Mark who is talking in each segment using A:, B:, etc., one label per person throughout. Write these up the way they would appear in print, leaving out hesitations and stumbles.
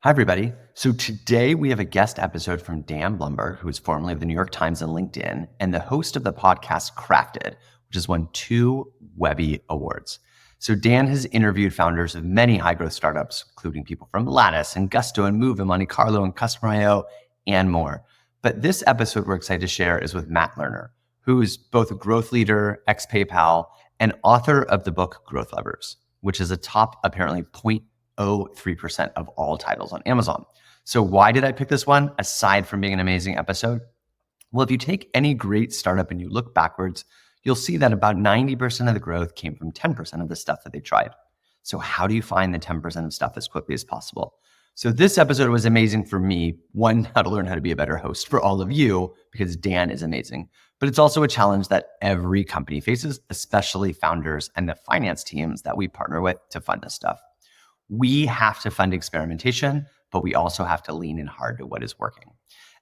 A: Hi, everybody. So today we have a guest episode from Dan Blumberg, who is formerly of the New York Times and LinkedIn, and the host of the podcast Crafted, which has won 2 Webby Awards. So Dan has interviewed founders of many high-growth startups, including people from Lattice and Gusto and Moov and Monte Carlo and Customer.io and more. But this episode we're excited to share is with Matt Lerner, who is both a growth leader, ex-PayPal, and author of the book Growth Levers, which is a top apparently 0.03% of all titles on Amazon. So why did I pick this one, aside from being an amazing episode? Well, if you take any great startup and you look backwards, you'll see that about 90% of the growth came from 10% of the stuff that they tried. So how do you find the 10% of stuff as quickly as possible? So this episode was amazing for me. One, how to learn how to be a better host for all of you, because Dan is amazing. But it's also a challenge that every company faces, especially founders and the finance teams that we partner with to fund this stuff. We have to fund experimentation, but we also have to lean in hard to what is working.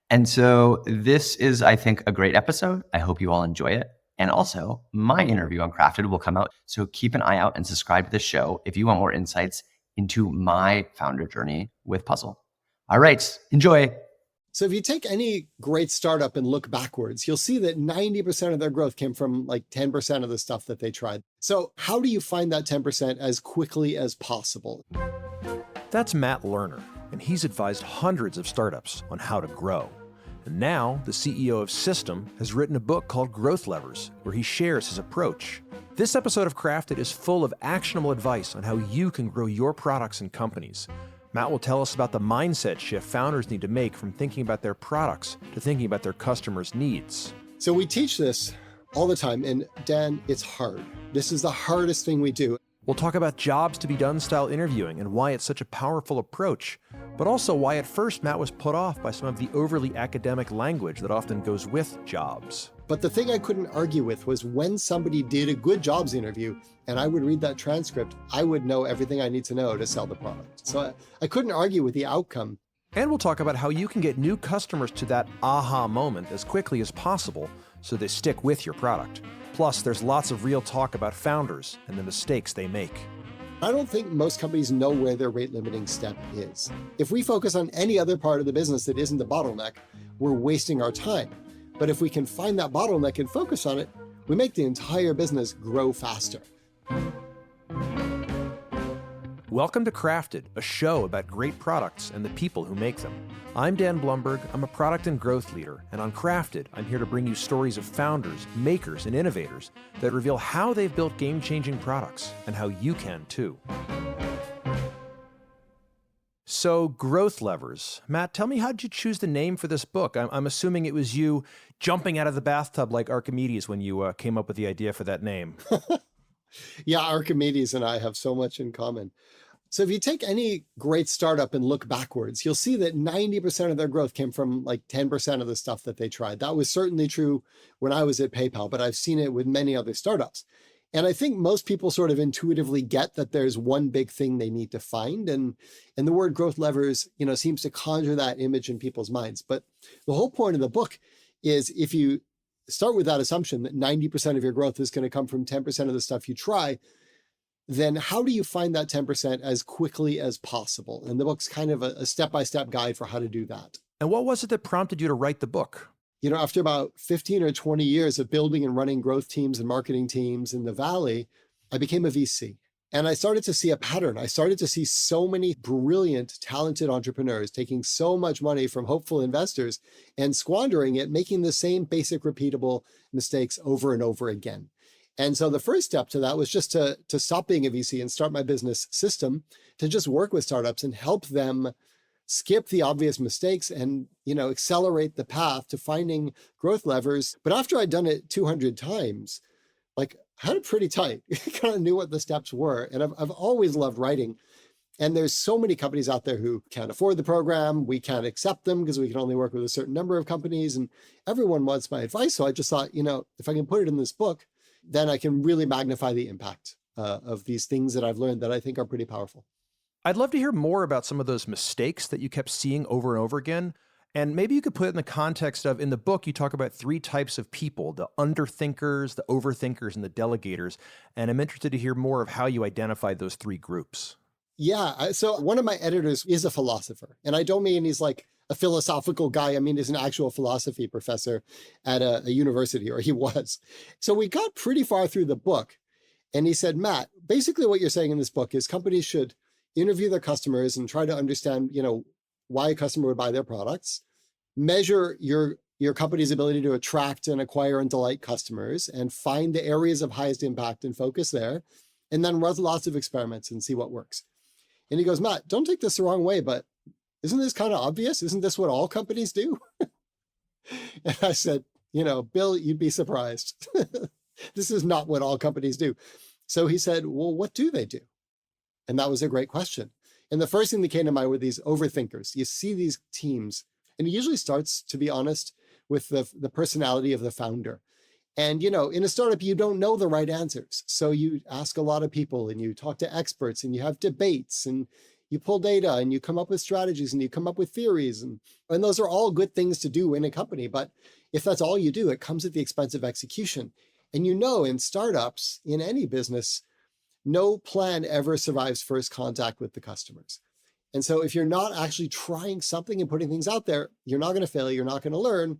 A: And so this is, I think, a great episode. I hope you all enjoy it. And also, my interview on Crafted will come out. So keep an eye out and subscribe to the show if you want more insights into my founder journey with Puzzle. All right, enjoy.
B: So if you take any great startup and look backwards, you'll see that 90% of their growth came from like 10% of the stuff that they tried. So how do you find that 10% as quickly as possible?
C: That's Matt Lerner, and he's advised hundreds of startups on how to grow. And now, the CEO of System has written a book called Growth Levers, where he shares his approach. This episode of Crafted is full of actionable advice on how you can grow your products and companies. Matt will tell us about the mindset shift founders need to make from thinking about their products to thinking about their customers' needs.
B: So we teach this all the time, and Dan, it's hard. This is the hardest thing we do.
C: We'll talk about jobs to be done style interviewing and why it's such a powerful approach, but also why at first Matt was put off by some of the overly academic language that often goes with jobs.
B: But the thing I couldn't argue with was when somebody did a good jobs interview and I would read that transcript, I would know everything I need to know to sell the product. So I couldn't argue with the outcome.
C: And we'll talk about how you can get new customers to that aha moment as quickly as possible so they stick with your product. Plus, there's lots of real talk about founders and the mistakes they make.
B: I don't think most companies know where their rate limiting step is. If we focus on any other part of the business that isn't the bottleneck, we're wasting our time. But if we can find that bottleneck and focus on it, we make the entire business grow faster.
C: Welcome to Crafted, a show about great products and the people who make them. I'm Dan Blumberg, I'm a product and growth leader, and on Crafted, I'm here to bring you stories of founders, makers, and innovators that reveal how they've built game-changing products and how you can too. So, Growth Levers. Matt, tell me, how'd you choose the name for this book? I'm assuming it was you jumping out of the bathtub like Archimedes when you came up with the idea for that name.
B: Yeah, Archimedes and I have so much in common. So if you take any great startup and look backwards, you'll see that 90% of their growth came from like 10% of the stuff that they tried. That was certainly true when I was at PayPal, but I've seen it with many other startups. And I think most people sort of intuitively get that there's one big thing they need to find. And the word growth levers, seems to conjure that image in people's minds. But the whole point of the book is if you start with that assumption that 90% of your growth is going to come from 10% of the stuff you try, then how do you find that 10% as quickly as possible? And the book's kind of a step-by-step guide for how to do that.
C: And what was it that prompted you to write the book?
B: After about 15 or 20 years of building and running growth teams and marketing teams in the Valley, I became a VC. And I started to see a pattern. I started to see so many brilliant, talented entrepreneurs taking so much money from hopeful investors and squandering it, making the same basic repeatable mistakes over and over again. And so the first step to that was just to stop being a VC and start my business System, to just work with startups and help them skip the obvious mistakes and, accelerate the path to finding growth levers. But after I'd done it 200 times, I had it pretty tight. Kind of knew what the steps were. And I've always loved writing. And there's so many companies out there who can't afford the program. We can't accept them because we can only work with a certain number of companies. And everyone wants my advice. So I just thought, if I can put it in this book, then I can really magnify the impact of these things that I've learned that I think are pretty powerful.
C: I'd love to hear more about some of those mistakes that you kept seeing over and over again. And maybe you could put it in the context of, in the book, you talk about 3 types of people: the underthinkers, the overthinkers, and the delegators. And I'm interested to hear more of how you identified those 3 groups.
B: Yeah. So one of my editors is a philosopher, and I don't mean he's like a philosophical guy. I mean, he's an actual philosophy professor at a university, or he was. So we got pretty far through the book, and he said, Matt, basically what you're saying in this book is companies should interview their customers and try to understand, why a customer would buy their products, measure your company's ability to attract and acquire and delight customers, and find the areas of highest impact and focus there, and then run lots of experiments and see what works. And he goes, Matt, don't take this the wrong way, but isn't this kind of obvious? Isn't this what all companies do? And I said, Bill, you'd be surprised. This is not what all companies do. So he said, well, what do they do? And that was a great question. And the first thing that came to mind were these overthinkers. You see these teams, and it usually starts, to be honest, with the personality of the founder. And, in a startup, you don't know the right answers. So you ask a lot of people, and you talk to experts, and you have debates, and you pull data, and you come up with strategies, and you come up with theories. And those are all good things to do in a company. But if that's all you do, it comes at the expense of execution. And in startups, in any business, no plan ever survives first contact with the customers. And so if you're not actually trying something and putting things out there, you're not going to fail, you're not going to learn,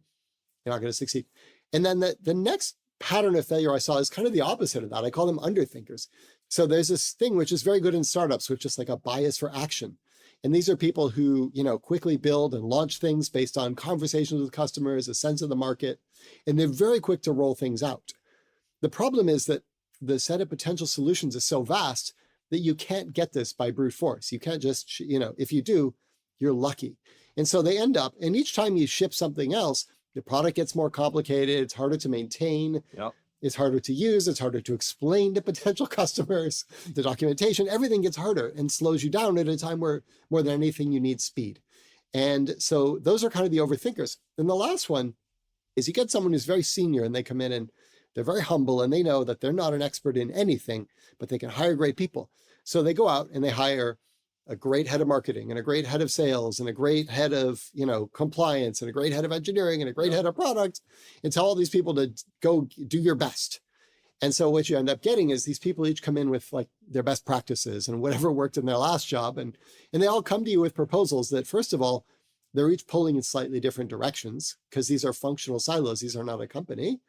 B: you're not going to succeed. And then the next pattern of failure I saw is kind of the opposite of that. I call them underthinkers. So there's this thing which is very good in startups, which is like a bias for action. And these are people who, quickly build and launch things based on conversations with customers, a sense of the market, and they're very quick to roll things out. The problem is that the set of potential solutions is so vast that you can't get this by brute force. You can't just, if you do, you're lucky. And so they end up, and each time you ship something else, the product gets more complicated. It's harder to maintain.
C: Yep.
B: It's harder to use. It's harder to explain to potential customers. The documentation, everything gets harder and slows you down at a time where more than anything you need speed. And so those are kind of the overthinkers. And the last one is you get someone who's very senior and they come in and they're very humble and they know that they're not an expert in anything, but they can hire great people. So they go out and they hire a great head of marketing and a great head of sales and a great head of, compliance and a great head of engineering and a great head of product, and tell all these people to go do your best. And so what you end up getting is these people each come in with like their best practices and whatever worked in their last job. And they all come to you with proposals that, first of all, they're each pulling in slightly different directions because these are functional silos. These are not a company.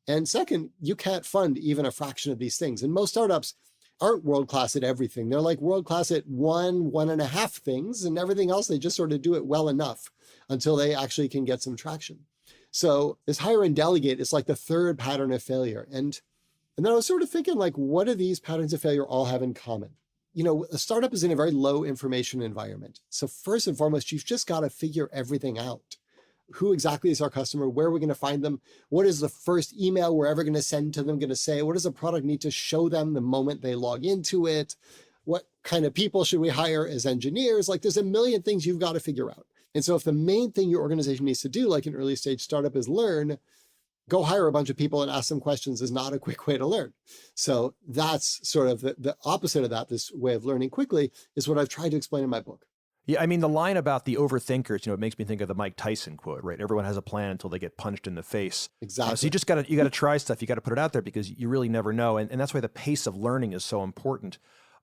B: And second, you can't fund even a fraction of these things. And most startups aren't world-class at everything. They're like world-class at one and a half things, and everything else, they just sort of do it well enough until they actually can get some traction. So this hire and delegate is like the third pattern of failure. And then I was sort of thinking, like, what do these patterns of failure all have in common? A startup is in a very low information environment. So first and foremost, you've just got to figure everything out. Who exactly is our customer? Where are we going to find them? What is the first email we're ever going to send to them going to say? What does the product need to show them the moment they log into it? What kind of people should we hire as engineers? Like, there's a million things you've got to figure out. And so if the main thing your organization needs to do, like an early stage startup, is learn, go hire a bunch of people and ask them questions is not a quick way to learn. So that's sort of the opposite of that. This way of learning quickly is what I've tried to explain in my book.
C: Yeah, I mean, the line about the overthinkers, it makes me think of the Mike Tyson quote, right? Everyone has a plan until they get punched in the face.
B: Exactly.
C: So you just got to try stuff. You got to put it out there because you really never know. And that's why the pace of learning is so important.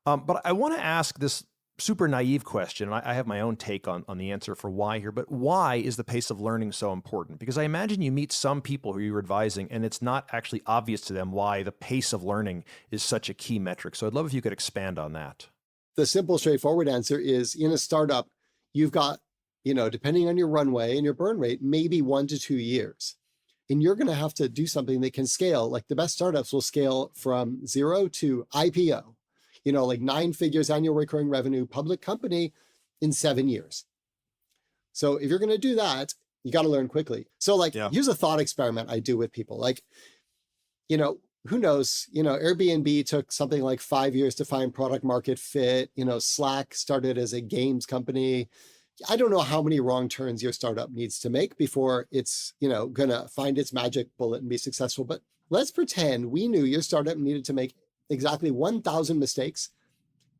C: But I want to ask this super naive question. And I have my own take on the answer for why here. But why is the pace of learning so important? Because I imagine you meet some people who you're advising and it's not actually obvious to them why the pace of learning is such a key metric. So I'd love if you could expand on that.
B: The simple, straightforward answer is, in a startup, you've got, depending on your runway and your burn rate, maybe 1 to 2 years. And you're going to have to do something that can scale. Like the best startups will scale from 0 to IPO, like 9 figures annual recurring revenue, public company in 7 years. So if you're going to do that, you got to learn quickly. So Here's a thought experiment I do with people. Who knows, Airbnb took something like 5 years to find product market fit. Slack started as a games company. I don't know how many wrong turns your startup needs to make before it's, going to find its magic bullet and be successful. But let's pretend we knew your startup needed to make exactly 1,000 mistakes.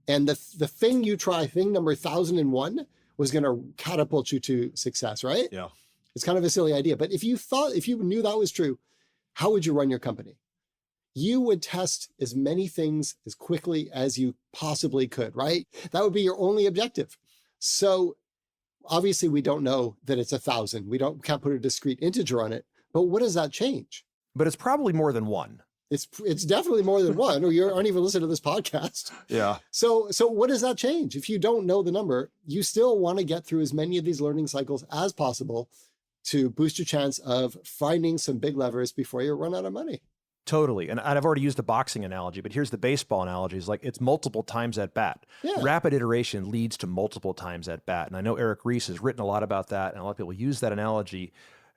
B: And the thing you try, thing number 1,001, was going to catapult you to success, right?
C: Yeah.
B: It's kind of a silly idea. But if you knew that was true, how would you run your company? you would test as many things as quickly as you possibly could, right? That would be your only objective. So obviously we don't know that it's 1,000. Can't put a discrete integer on it, but what does that change?
C: But it's probably more than one.
B: It's definitely more than one, or you aren't even listening to this podcast.
C: Yeah.
B: So what does that change? If you don't know the number, you still want to get through as many of these learning cycles as possible to boost your chance of finding some big levers before you run out of money.
C: Totally. And I've already used the boxing analogy, but here's the baseball analogy. It's like it's multiple times at bat.
B: Yeah.
C: Rapid iteration leads to multiple times at bat. And I know Eric Ries has written a lot about that, and a lot of people use that analogy.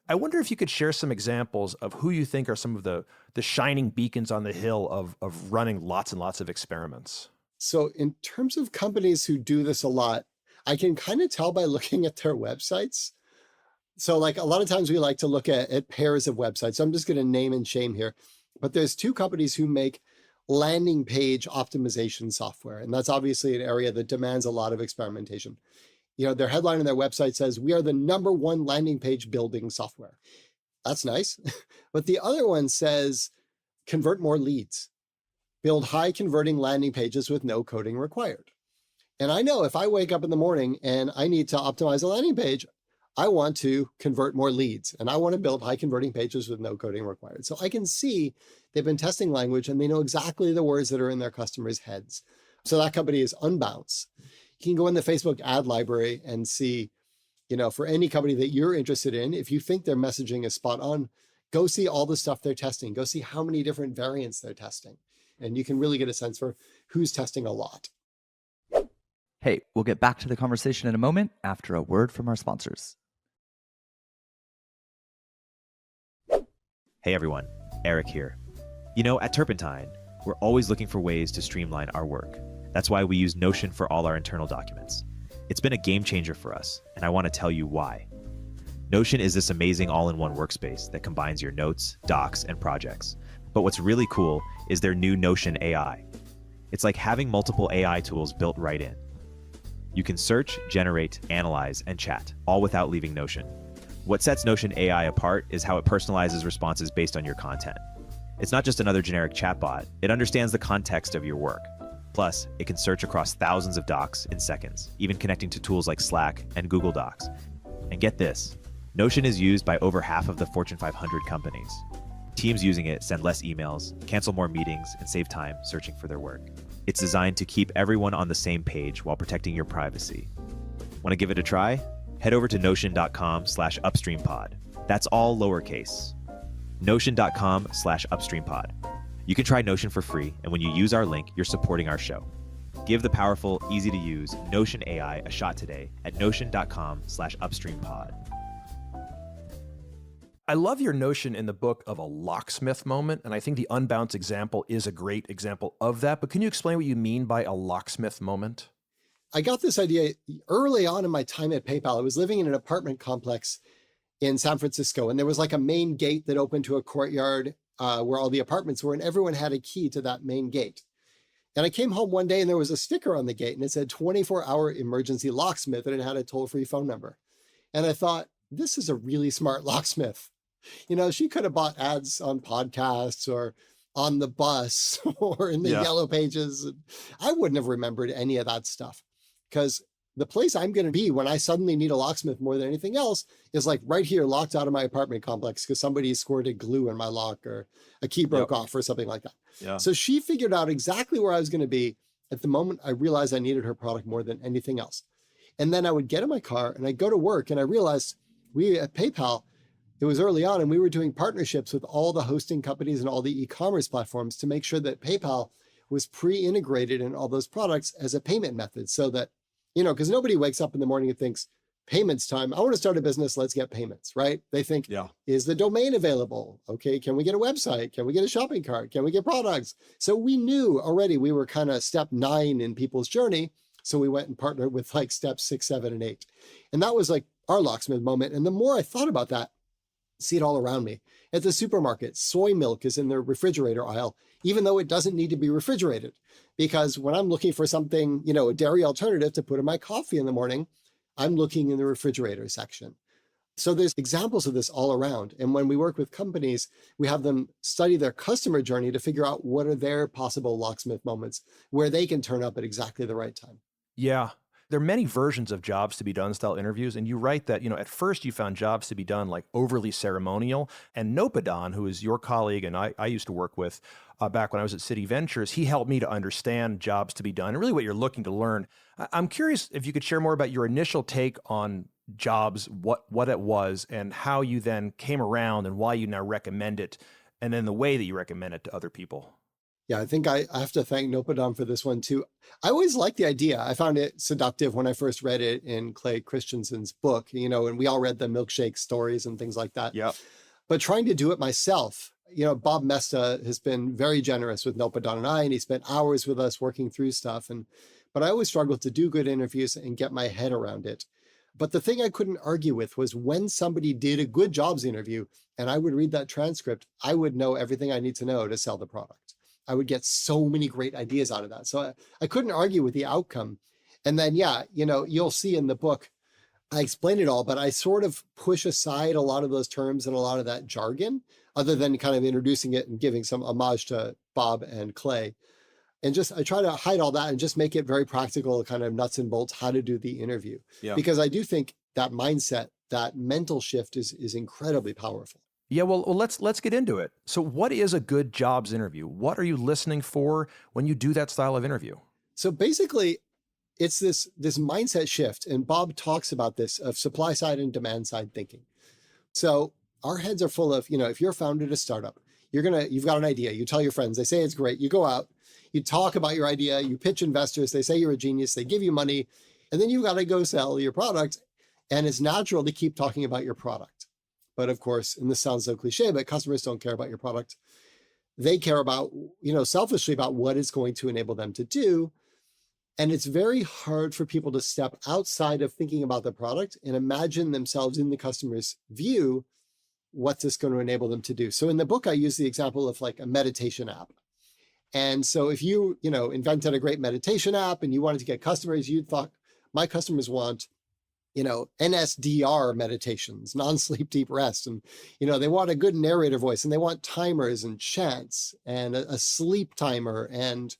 C: I wonder if you could share some examples of who you think are some of the shining beacons on the hill of running lots and lots of experiments.
B: So in terms of companies who do this a lot, I can kind of tell by looking at their websites. So like a lot of times we like to look at pairs of websites. So I'm just going to name and shame here. But there's two companies who make landing page optimization software. And that's obviously an area that demands a lot of experimentation. Their headline on their website says, "We are the #1 landing page building software." That's nice. But the other one says, "Convert more leads. Build high converting landing pages with no coding required." And I know if I wake up in the morning and I need to optimize a landing page, I want to convert more leads and I want to build high converting pages with no coding required. So I can see they've been testing language and they know exactly the words that are in their customers' heads. So that company is Unbounce. You can go in the Facebook ad library and see, for any company that you're interested in, if you think their messaging is spot on, go see all the stuff they're testing. Go see how many different variants they're testing. And you can really get a sense for who's testing a lot.
D: Hey, we'll get back to the conversation in a moment after a word from our sponsors.
E: Hey everyone, Eric here. At Turpentine, we're always looking for ways to streamline our work. That's why we use Notion for all our internal documents. It's been a game changer for us, and I want to tell you why. Notion is this amazing all-in-one workspace that combines your notes, docs, and projects. But what's really cool is their new Notion AI. It's like having multiple AI tools built right in. You can search, generate, analyze, and chat, all without leaving Notion. What sets Notion AI apart is how it personalizes responses based on your content. It's not just another generic chatbot, it understands the context of your work. Plus, it can search across thousands of docs in seconds, even connecting to tools like Slack and Google Docs. And get this, Notion is used by over half of the Fortune 500 companies. Teams using it send less emails, cancel more meetings, and save time searching for their work. It's designed to keep everyone on the same page while protecting your privacy. Want to give it a try? Head over to notion.com/upstreampod. That's all lowercase. Notion.com/upstreampod. You can try Notion for free, and when you use our link, you're supporting our show. Give the powerful, easy-to-use Notion AI a shot today at notion.com/upstreampod.
C: I love your notion in the book of a locksmith moment, and I think the Unbounce example is a great example of that. But can you explain what you mean by a locksmith moment?
B: I got this idea early on in my time at PayPal. I was living in an apartment complex in San Francisco, and there was like a main gate that opened to a courtyard where all the apartments were, and everyone had a key to that main gate. And I came home one day and there was a sticker on the gate and it said 24-hour emergency locksmith, and it had a toll-free phone number. And I thought, this is a really smart locksmith. She could have bought ads on podcasts or on the bus or in the yellow pages. I wouldn't have remembered any of that stuff, because the place I'm going to be when I suddenly need a locksmith more than anything else is like right here, locked out of my apartment complex because somebody squirted glue in my lock or a key broke off or something like that.
C: Yeah.
B: So she figured out exactly where I was going to be at the moment I realized I needed her product more than anything else. And then I would get in my car and I'd go to work, and I realized we at PayPal, it was early on, and we were doing partnerships with all the hosting companies and all the e-commerce platforms to make sure that PayPal was pre-integrated in all those products as a payment method, so that, because nobody wakes up in the morning and thinks, payments time, I want to start a business, let's get payments, right? They think, is the domain available? Okay, can we get a website? Can we get a shopping cart? Can we get products? So we knew already we were kind of step 9 in people's journey. So we went and partnered with like steps 6, 7, and 8. And that was like our locksmith moment. And the more I thought about that, see it all around me. At the supermarket, soy milk is in the refrigerator aisle, even though it doesn't need to be refrigerated. Because when I'm looking for something, a dairy alternative to put in my coffee in the morning, I'm looking in the refrigerator section. So there's examples of this all around. And when we work with companies, we have them study their customer journey to figure out what are their possible locksmith moments where they can turn up at exactly the right time.
C: Yeah. There are many versions of jobs to be done style interviews. And you write that, at first you found jobs to be done like overly ceremonial. And Nopadon, who is your colleague and I used to work with back when I was at City Ventures, he helped me to understand jobs to be done and really what you're looking to learn. I'm curious if you could share more about your initial take on jobs, what it was, and how you then came around and why you now recommend it, and then the way that you recommend it to other people.
B: Yeah, I think I have to thank Nopadon for this one too. I always liked the idea. I found it seductive when I first read it in Clay Christensen's book, and we all read the milkshake stories and things like that.
C: Yeah.
B: But trying to do it myself, Bob Mesta has been very generous with Nopadon and he spent hours with us working through stuff. But I always struggled to do good interviews and get my head around it. But the thing I couldn't argue with was when somebody did a good jobs interview and I would read that transcript, I would know everything I need to know to sell the product. I would get so many great ideas out of that. So I couldn't argue with the outcome. And then, you'll see in the book, I explain it all, but I sort of push aside a lot of those terms and a lot of that jargon, other than kind of introducing it and giving some homage to Bob and Clay. And I try to hide all that and just make it very practical, kind of nuts and bolts, how to do the interview. Yeah. Because I do think that mindset, that mental shift is incredibly powerful.
C: Yeah, well, let's get into it. So what is a good jobs interview? What are you listening for when you do that style of interview?
B: So basically, it's this mindset shift. And Bob talks about this of supply side and demand side thinking. So our heads are full of, if you're founded a startup, you've got an idea. You tell your friends, they say it's great. You go out, you talk about your idea, you pitch investors, they say you're a genius, they give you money, and then you've got to go sell your product. And it's natural to keep talking about your product. But of course, and this sounds so cliche, but customers don't care about your product. They care about, selfishly about what it's going to enable them to do. And it's very hard for people to step outside of thinking about the product and imagine themselves in the customer's view, what's this going to enable them to do. So in the book, I use the example of like a meditation app. And so if you, invented a great meditation app and you wanted to get customers, you thought my customers want NSDR meditations, non-sleep deep rest. And, they want a good narrator voice and they want timers and chants and a sleep timer. And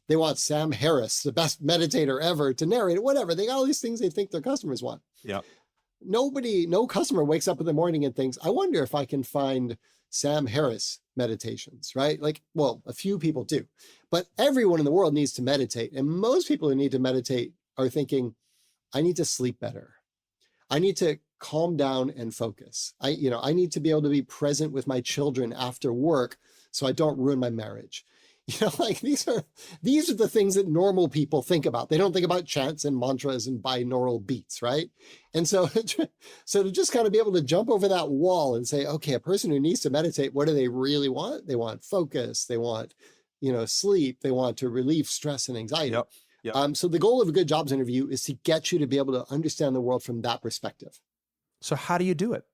B: they want Sam Harris, the best meditator ever, to narrate it, whatever. They got all these things they think their customers want.
C: Yeah.
B: No customer wakes up in the morning and thinks, I wonder if I can find Sam Harris meditations, right? A few people do, but everyone in the world needs to meditate. And most people who need to meditate are thinking, I need to sleep better. I need to calm down and focus. I need to be able to be present with my children after work so I don't ruin my marriage. These are the things that normal people think about. They don't think about chants and mantras and binaural beats, right? And so to just kind of be able to jump over that wall and say, okay, a person who needs to meditate, what do they really want? They want focus. They want, sleep. They want to relieve stress and anxiety.
C: Yep. Yep.
B: So the goal of a good jobs interview is to get you to be able to understand the world from that perspective.
C: So how do you do it?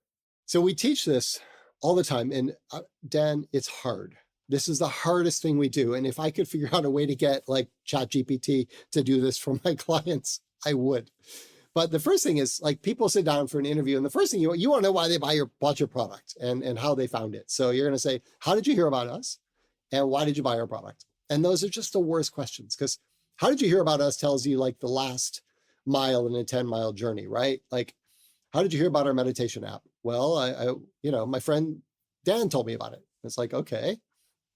B: So we teach this all the time. And Dan, it's hard. This is the hardest thing we do. And if I could figure out a way to get like ChatGPT to do this for my clients, I would. But the first thing is people sit down for an interview. And the first thing you want to know why they bought your product and how they found it. So you're going to say, how did you hear about us? And why did you buy our product? And those are just the worst questions because how did you hear about us tells you the last mile in a 10-mile journey, right? How did you hear about our meditation app? Well, I my friend Dan told me about it. It's okay.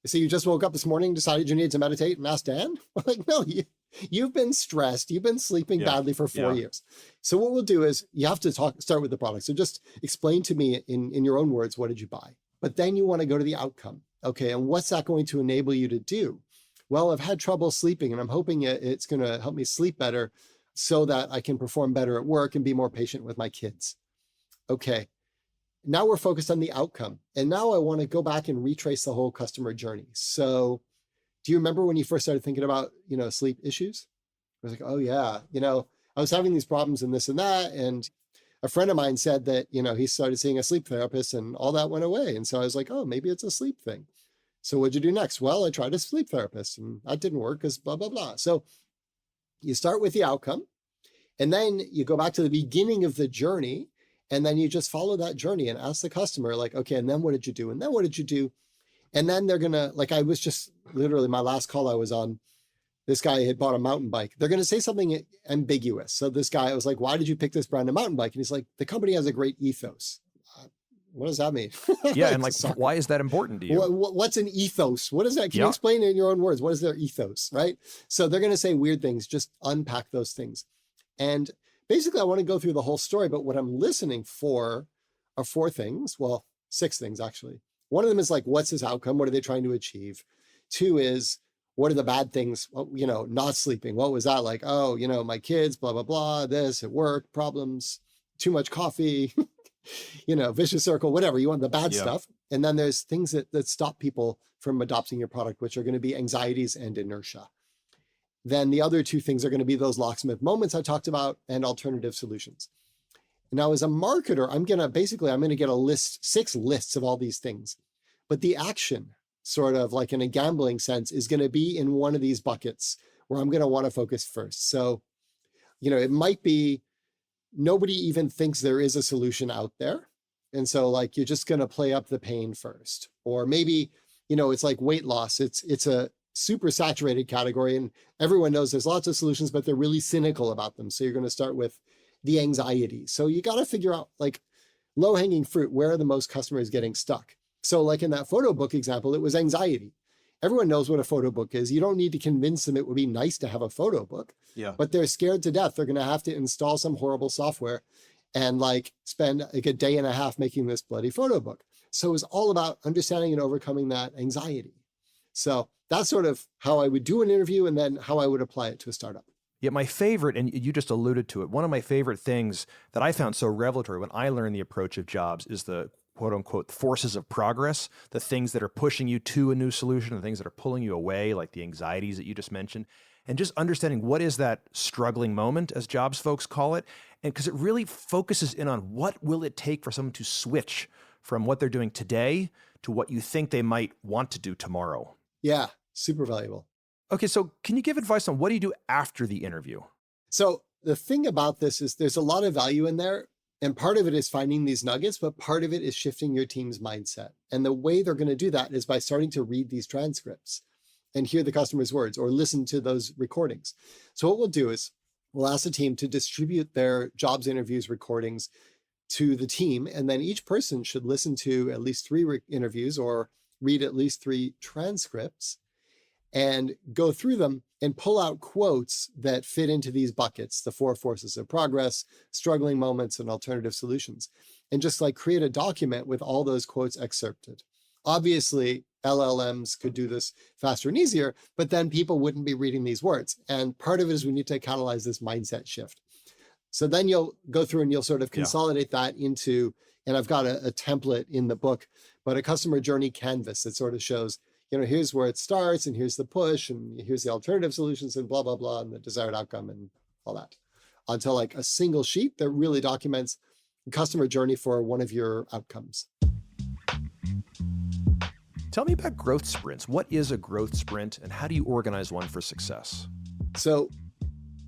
B: So you just woke up this morning, decided you needed to meditate and asked Dan? No, you've been stressed. You've been sleeping badly for 4 years. So what we'll do is you have to start with the product. So just explain to me in your own words, what did you buy? But then you want to go to the outcome. Okay. And what's that going to enable you to do? Well, I've had trouble sleeping and I'm hoping it's going to help me sleep better so that I can perform better at work and be more patient with my kids. Okay. Now we're focused on the outcome. And now I want to go back and retrace the whole customer journey. So do you remember when you first started thinking about, sleep issues? I was oh yeah, I was having these problems and this and that. And a friend of mine said that, he started seeing a sleep therapist and all that went away. And so I was oh, maybe it's a sleep thing. So what'd you do next? Well, I tried a sleep therapist and that didn't work because blah, blah, blah. So you start with the outcome and then you go back to the beginning of the journey And then you just follow that journey and ask the customer, like, okay, and then what did you do? And then what did you do? And then they're going to, like, I was just literally my last call I was on, this guy had bought a mountain bike. They're going to say something ambiguous. So this guy, I was like, why did you pick this brand of mountain bike? And he's like, the company has a great ethos. What does that mean?
C: Yeah. And like, why is that important to you?
B: What's an ethos? What is that? Can you explain it in your own words? What is their ethos, right? So they're going to say weird things, just unpack those things. And basically I want to go through the whole story, but what I'm listening for are 4 things. Well, 6 things actually. One of them is like, what's his outcome? What are they trying to achieve? 2 is, what are the bad things? Well, not sleeping. What was that like? Oh, my kids, blah, blah, blah, this at work, problems, too much coffee, vicious circle, whatever. You want the bad stuff. And then there's things that stop people from adopting your product, which are going to be anxieties and inertia. Then the other 2 things are going to be those locksmith moments I talked about and alternative solutions. Now, as a marketer, I'm going to get a list, 6 lists of all these things, but the action, sort of like in a gambling sense, is going to be in one of these buckets where I'm going to want to focus first. So, it might be nobody even thinks there is a solution out there. And so like, you're just going to play up the pain first. Or maybe, it's like weight loss. It's a super saturated category and everyone knows there's lots of solutions, but they're really cynical about them. So you're going to start with the anxiety. So you got to figure out like low hanging fruit, where are the most customers getting stuck? So like in that photo book example, it was anxiety. Everyone knows what a photo book is. You don't need to convince them it would be nice to have a photo book, but they're scared to death. They're going to have to install some horrible software and like spend like a day and a half making this bloody photo book. So it's all about understanding and overcoming that anxiety. So that's sort of how I would do an interview and then how I would apply it to a startup.
C: Yeah, my favorite, and you just alluded to it, one of my favorite things that I found so revelatory when I learned the approach of jobs is the quote unquote forces of progress, the things that are pushing you to a new solution, the things that are pulling you away, like the anxieties that you just mentioned, and just understanding what is that struggling moment, as jobs folks call it, and because it really focuses in on what will it take for someone to switch from what they're doing today to what you think they might want to do tomorrow.
B: Yeah, super valuable.
C: Okay, so can you give advice on what do you do after the interview?
B: So the thing about this is there's a lot of value in there. And part of it is finding these nuggets, but part of it is shifting your team's mindset. And the way they're going to do that is by starting to read these transcripts and hear the customer's words or listen to those recordings. So what we'll do is we'll ask the team to distribute their jobs interviews recordings to the team. And then each person should listen to at least 3 interviews or read at least 3 transcripts and go through them and pull out quotes that fit into these buckets, the 4 forces of progress, struggling moments, and alternative solutions, and just like create a document with all those quotes excerpted. Obviously, LLMs could do this faster and easier, but then people wouldn't be reading these words. And part of it is we need to catalyze this mindset shift. So then you'll go through and you'll sort of consolidate that into, and I've got a template in the book, but a customer journey canvas that sort of shows, here's where it starts and here's the push and here's the alternative solutions and blah, blah, blah, and the desired outcome and all that, onto like a single sheet that really documents the customer journey for one of your outcomes.
C: Tell me about growth sprints. What is a growth sprint and how do you organize one for success?
B: So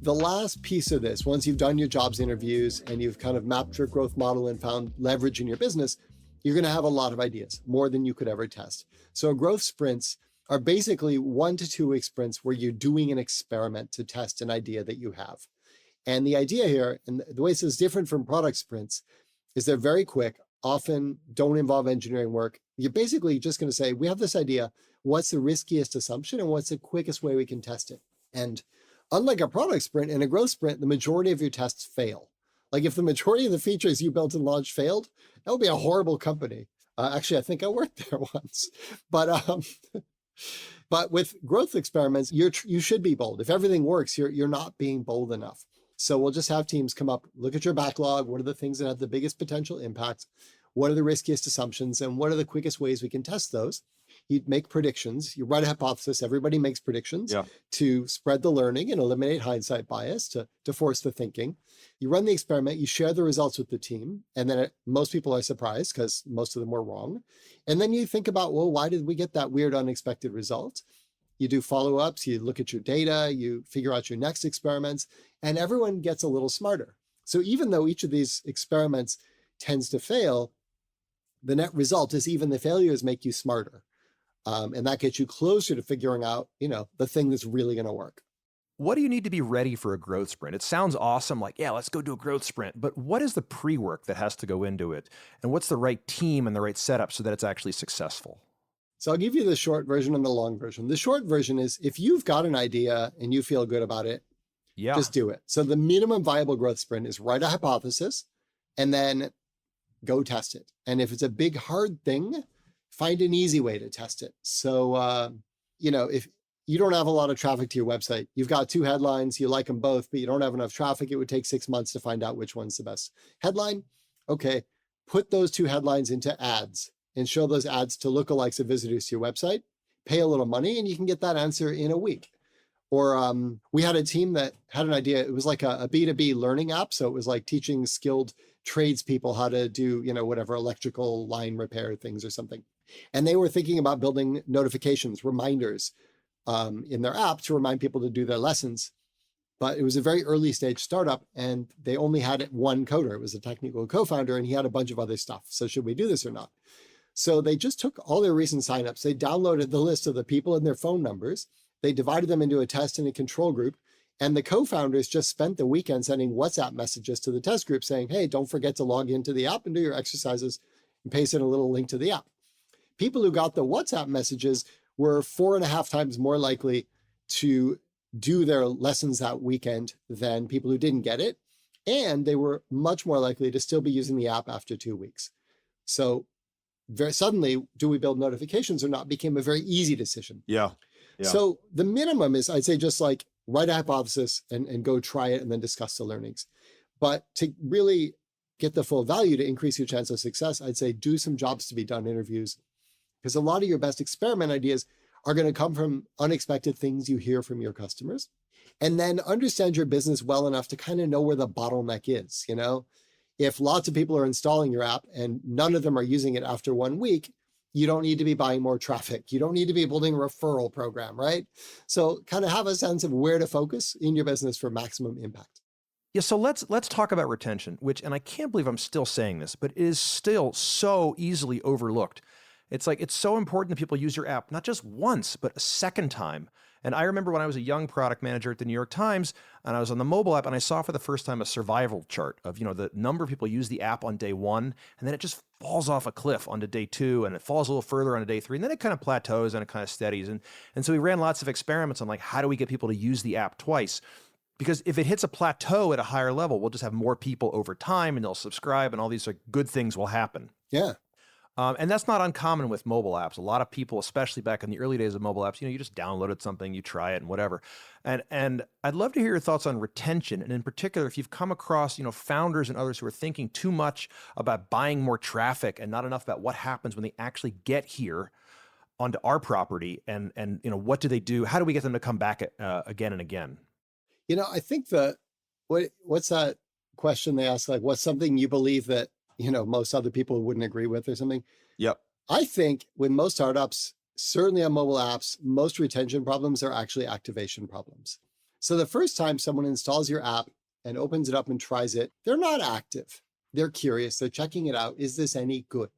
B: the last piece of this, once you've done your jobs interviews and you've kind of mapped your growth model and found leverage in your business, you're going to have a lot of ideas, more than you could ever test. So growth sprints are basically 1 to 2 week sprints where you're doing an experiment to test an idea that you have. And the idea here, and the way this is different from product sprints, is they're very quick, often don't involve engineering work. You're basically just going to say, we have this idea, what's the riskiest assumption and what's the quickest way we can test it? And unlike a product sprint and a growth sprint, the majority of your tests fail. Like if the majority of the features you built and launched failed, that would be a horrible company. Actually, I think I worked there once. But with growth experiments, you should be bold. If everything works, you're not being bold enough. So we'll just have teams come up, look at your backlog. What are the things that have the biggest potential impact? What are the riskiest assumptions? And what are the quickest ways we can test those? You make predictions. You write a hypothesis. Everybody makes predictions to spread the learning and eliminate hindsight bias, to force the thinking. You run the experiment. You share the results with the team. And then most people are surprised because most of them were wrong. And then you think about, well, why did we get that weird, unexpected result? You do follow-ups. You look at your data. You figure out your next experiments. And everyone gets a little smarter. So even though each of these experiments tends to fail, the net result is even the failures make you smarter. And that gets you closer to figuring out, the thing that's really going to work.
C: What do you need to be ready for a growth sprint? It sounds awesome, like, yeah, let's go do a growth sprint. But what is the pre-work that has to go into it? And what's the right team and the right setup so that it's actually successful?
B: So I'll give you the short version and the long version. The short version is if you've got an idea and you feel good about it, just do it. So the minimum viable growth sprint is write a hypothesis and then go test it. And if it's a big, hard thing, find an easy way to test it. So, if you don't have a lot of traffic to your website, you've got 2 headlines, you like them both, but you don't have enough traffic, it would take 6 months to find out which one's the best headline. Okay, put those 2 headlines into ads and show those ads to lookalikes of visitors to your website, pay a little money, and you can get that answer in a week. Or we had a team that had an idea. It was like a B2B learning app. So it was like teaching skilled tradespeople how to do, whatever electrical line repair things or something. And they were thinking about building notifications, reminders in their app to remind people to do their lessons. But it was a very early stage startup and they only had one coder. It was a technical co-founder and he had a bunch of other stuff. So should we do this or not? So they just took all their recent signups. They downloaded the list of the people and their phone numbers. They divided them into a test and a control group. And the co-founders just spent the weekend sending WhatsApp messages to the test group saying, hey, don't forget to log into the app and do your exercises and paste in a little link to the app. People who got the WhatsApp messages were 4.5 times more likely to do their lessons that weekend than people who didn't get it. And they were much more likely to still be using the app after 2 weeks. So very suddenly, do we build notifications or not became a very easy decision.
F: Yeah.
B: So the minimum is, I'd say, just like write a hypothesis and go try it and then discuss the learnings. But to really get the full value to increase your chance of success, I'd say do some jobs to be done interviews, because a lot of your best experiment ideas are going to come from unexpected things you hear from your customers. And then understand your business well enough to kind of know where the bottleneck is. If lots of people are installing your app and none of them are using it after 1 week, you don't need to be buying more traffic. You don't need to be building a referral program, right? So kind of have a sense of where to focus in your business for maximum impact.
C: Yeah, so let's talk about retention, and I can't believe I'm still saying this, but it is still so easily overlooked. It's so important that people use your app, not just once, but a second time. And I remember when I was a young product manager at the New York Times and I was on the mobile app and I saw for the first time a survival chart of, the number of people use the app on day 1, and then it just falls off a cliff onto day 2 and it falls a little further onto day 3. And then it kind of plateaus and it kind of steadies. And so we ran lots of experiments on like, how do we get people to use the app twice? Because if it hits a plateau at a higher level, we'll just have more people over time and they'll subscribe and all these good things will happen.
B: Yeah.
C: And that's not uncommon with mobile apps. A lot of people, especially back in the early days of mobile apps, you just downloaded something, you try it and whatever. And I'd love to hear your thoughts on retention. And in particular, if you've come across, founders and others who are thinking too much about buying more traffic and not enough about what happens when they actually get here onto our property and what do they do? How do we get them to come back again and again?
B: I think what's that question they ask? Like, what's something you believe that most other people wouldn't agree with or something?
F: Yep.
B: I think with most startups, certainly on mobile apps, most retention problems are actually activation problems. So the first time someone installs your app and opens it up and tries it, they're not active. They're curious. They're checking it out. Is this any good?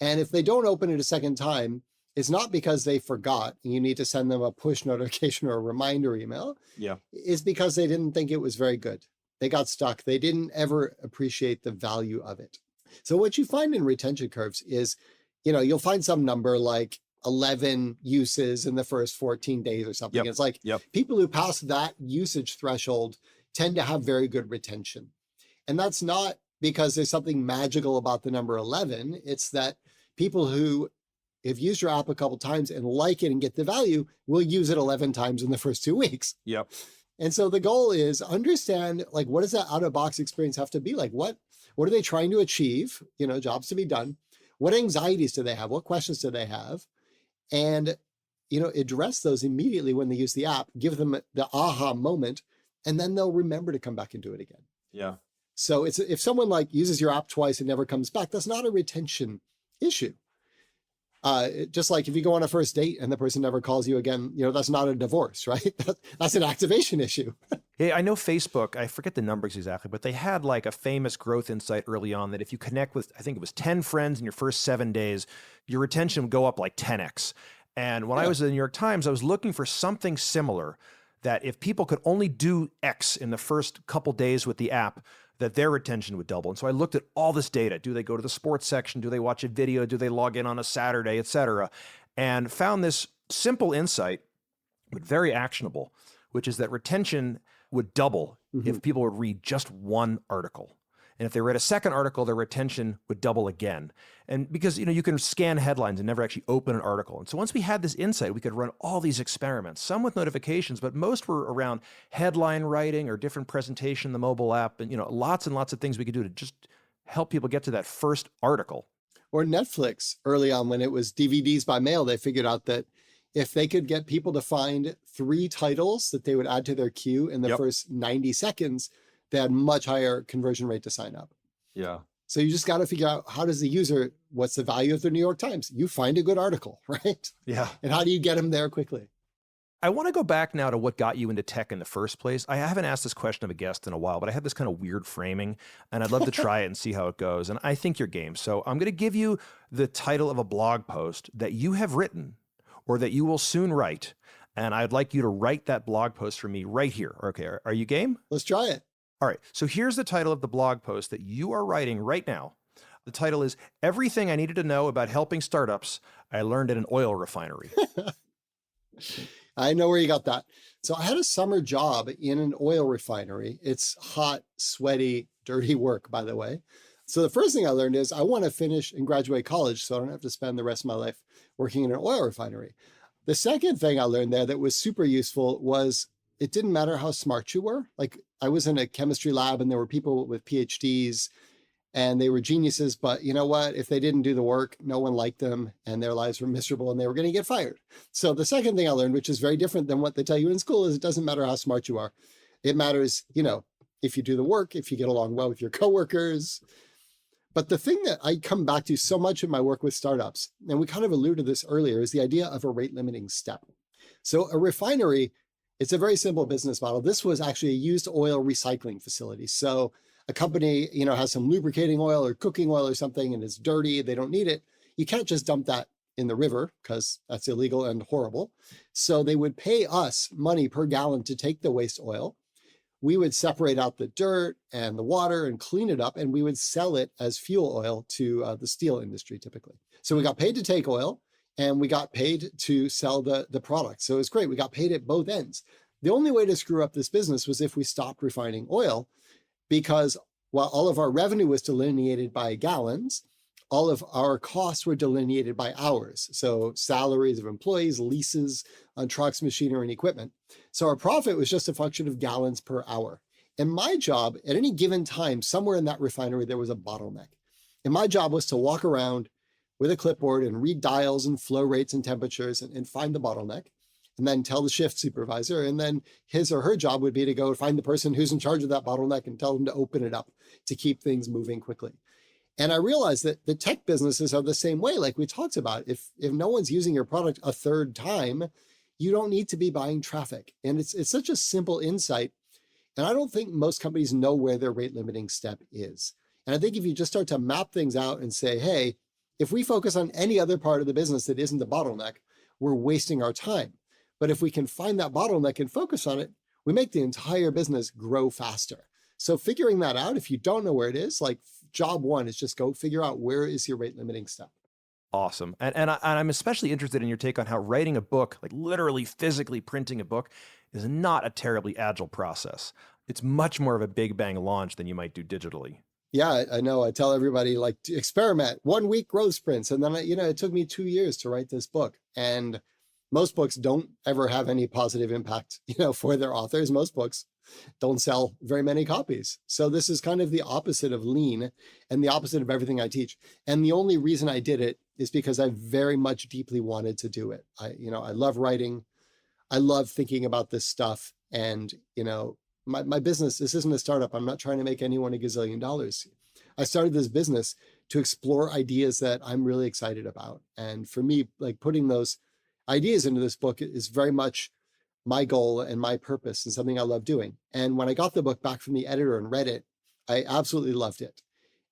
B: And if they don't open it a second time, it's not because they forgot and you need to send them a push notification or a reminder email.
F: Yeah.
B: It's because they didn't think it was very good. They got stuck. They didn't ever appreciate the value of it. So what you find in retention curves is, you'll find some number like 11 uses in the first 14 days or something.
F: Yep.
B: It's like people who pass that usage threshold tend to have very good retention. And that's not because there's something magical about the number 11. It's that people who have used your app a couple times and like it and get the value will use it 11 times in the first 2 weeks.
F: Yep.
B: And so the goal is understand, like, what does that out-of-box experience have to be like? What are they trying to achieve? Jobs to be done. What anxieties do they have? What questions do they have? And, address those immediately when they use the app, give them the aha moment, and then they'll remember to come back and do it again.
F: Yeah.
B: So if someone like uses your app twice and never comes back, that's not a retention issue. Just like if you go on a first date and the person never calls you again, that's not a divorce, right? That's an activation issue.
C: Yeah, I know Facebook, I forget the numbers exactly, but they had like a famous growth insight early on that if you connect with, I think it was 10 friends in your first 7 days, your retention would go up like 10x. And when I was at the New York Times, I was looking for something similar, that if people could only do X in the first couple days with the app, that their retention would double. And so I looked at all this data. Do they go to the sports section? Do they watch a video? Do they log in on a Saturday, et cetera? And found this simple insight, but very actionable, which is that retention would double if people would read just one article. And if they read a second article, their retention would double again. And because, you can scan headlines and never actually open an article. And so once we had this insight, we could run all these experiments, some with notifications, but most were around headline writing or different presentation in the mobile app. And, lots and lots of things we could do to just help people get to that first article.
B: Or Netflix early on, when it was DVDs by mail, they figured out that if they could get people to find 3 titles that they would add to their queue in the first 90 seconds, they had much higher conversion rate to sign up.
F: Yeah.
B: So you just got to figure out, how does the user, what's the value of the New York Times? You find a good article, right?
C: Yeah.
B: And how do you get them there quickly?
C: I want to go back now to what got you into tech in the first place. I haven't asked this question of a guest in a while, but I have this kind of weird framing, and I'd love to try it and see how it goes. And I think you're game. So I'm going to give you the title of a blog post that you have written or that you will soon write. And I'd like you to write that blog post for me right here. Okay. Are you game?
B: Let's try it.
C: All right. So here's the title of the blog post that you are writing right now. The title is Everything I Needed to Know About Helping Startups I Learned at an Oil Refinery.
B: I know where you got that. So I had a summer job in an oil refinery. It's hot, sweaty, dirty work, by the way. So the first thing I learned is I want to finish and graduate college so I don't have to spend the rest of my life working in an oil refinery. The second thing I learned there that was super useful was it didn't matter how smart you were. Like, I was in a chemistry lab and there were people with PhDs and they were geniuses, but you know what? If they didn't do the work, no one liked them and their lives were miserable and they were going to get fired. So the second thing I learned, which is very different than what they tell you in school, is it doesn't matter how smart you are. It matters, if you do the work, if you get along well with your coworkers. But the thing that I come back to so much in my work with startups, and we kind of alluded to this earlier, is the idea of a rate limiting step. So a refinery, it's a very simple business model. This was actually a used oil recycling facility. So a company, has some lubricating oil or cooking oil or something and it's dirty, they don't need it. You can't just dump that in the river because that's illegal and horrible. So they would pay us money per gallon to take the waste oil. We would separate out the dirt and the water and clean it up, and we would sell it as fuel oil to the steel industry typically. So we got paid to take oil and we got paid to sell the product. So it was great. We got paid at both ends. The only way to screw up this business was if we stopped refining oil, because while all of our revenue was delineated by gallons, all of our costs were delineated by hours. So salaries of employees, leases on trucks, machinery, and equipment. So our profit was just a function of gallons per hour. And my job at any given time, somewhere in that refinery, there was a bottleneck. And my job was to walk around with a clipboard and read dials and flow rates and temperatures and find the bottleneck, and then tell the shift supervisor. And then his or her job would be to go find the person who's in charge of that bottleneck and tell them to open it up to keep things moving quickly. And I realized that the tech businesses are the same way, like we talked about. If no one's using your product a third time, you don't need to be buying traffic. And it's such a simple insight. And I don't think most companies know where their rate limiting step is. And I think if you just start to map things out and say, hey, if we focus on any other part of the business that isn't the bottleneck, we're wasting our time. But if we can find that bottleneck and focus on it, we make the entire business grow faster. So figuring that out, if you don't know where it is, like job one is just go figure out where is your rate limiting step.
C: Awesome. And I'm especially interested in your take on how writing a book, like literally physically printing a book, is not a terribly agile process. It's much more of a big bang launch than you might do digitally.
B: Yeah, I know. I tell everybody, like, to experiment 1 week growth sprints. And then, it took me 2 years to write this book. And most books don't ever have any positive impact, for their authors. Most books don't sell very many copies. So this is kind of the opposite of lean and the opposite of everything I teach. And the only reason I did it is because I very much deeply wanted to do it. I love writing. I love thinking about this stuff. And, my business, this isn't a startup. I'm not trying to make anyone $1 gazillion. I started this business to explore ideas that I'm really excited about. And for me, like, putting those ideas into this book is very much my goal and my purpose and something I love doing. And when I got the book back from the editor and read it, I absolutely loved it.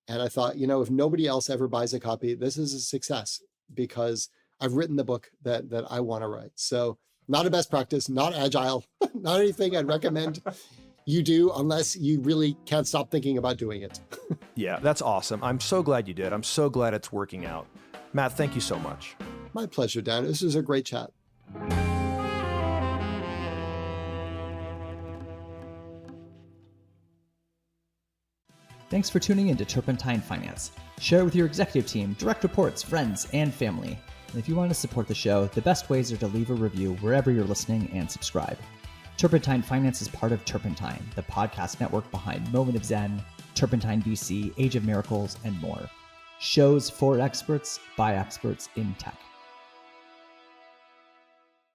B: And I thought, if nobody else ever buys a copy, this is a success because I've written the book that I want to write. So not a best practice, not agile, not anything I'd recommend you do unless you really can't stop thinking about doing it.
C: Yeah, that's awesome. I'm so glad you did. I'm so glad it's working out. Matt, thank you so much.
B: My pleasure, Dan. This was a great chat.
D: Thanks for tuning in to Turpentine Finance. Share it with your executive team, direct reports, friends, and family. And if you want to support the show, the best ways are to leave a review wherever you're listening and subscribe. Turpentine Finance is part of Turpentine, the podcast network behind Moment of Zen, Turpentine VC, Age of Miracles, and more. Shows for experts by experts in tech.